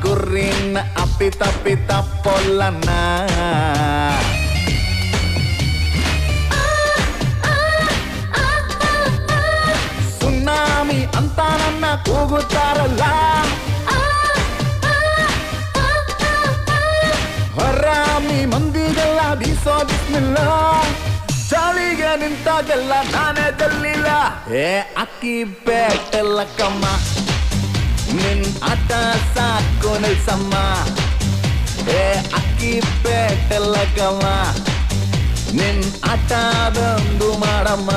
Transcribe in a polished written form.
ಗುರಿನ ಅಪ್ಪಿತ ಪೊಲ್ಲನ್ನ ಸುನಾಮಿ ಅಂತ ನನ್ನ ಕೂಗುತ್ತಾರಲ್ಲ ಹರಾಮಿ ಮಂದಿಗೆಲ್ಲ ಬೀಸೋ ಬಿಸ್ಮಿಲ್ಲ ಚಾಳಿಗೆ ನಿಂತಾಗೆಲ್ಲ ನಾನೇ ಗೆಲ್ಲಿಲ್ಲ ಅಕ್ಕಿ ಬೇಟೆಲ್ಲ ಕಮ್ಮ ನಿನ್ ಆಟ ಸಾಕು ನಿಲ್ಸಮ್ಮ ಅಕ್ಕಿ ಬೇಟೆಲ್ಲ ಕಮ್ಮ ನಿನ್ ಆಟ ಬಂದು ಮಾಡಮ್ಮ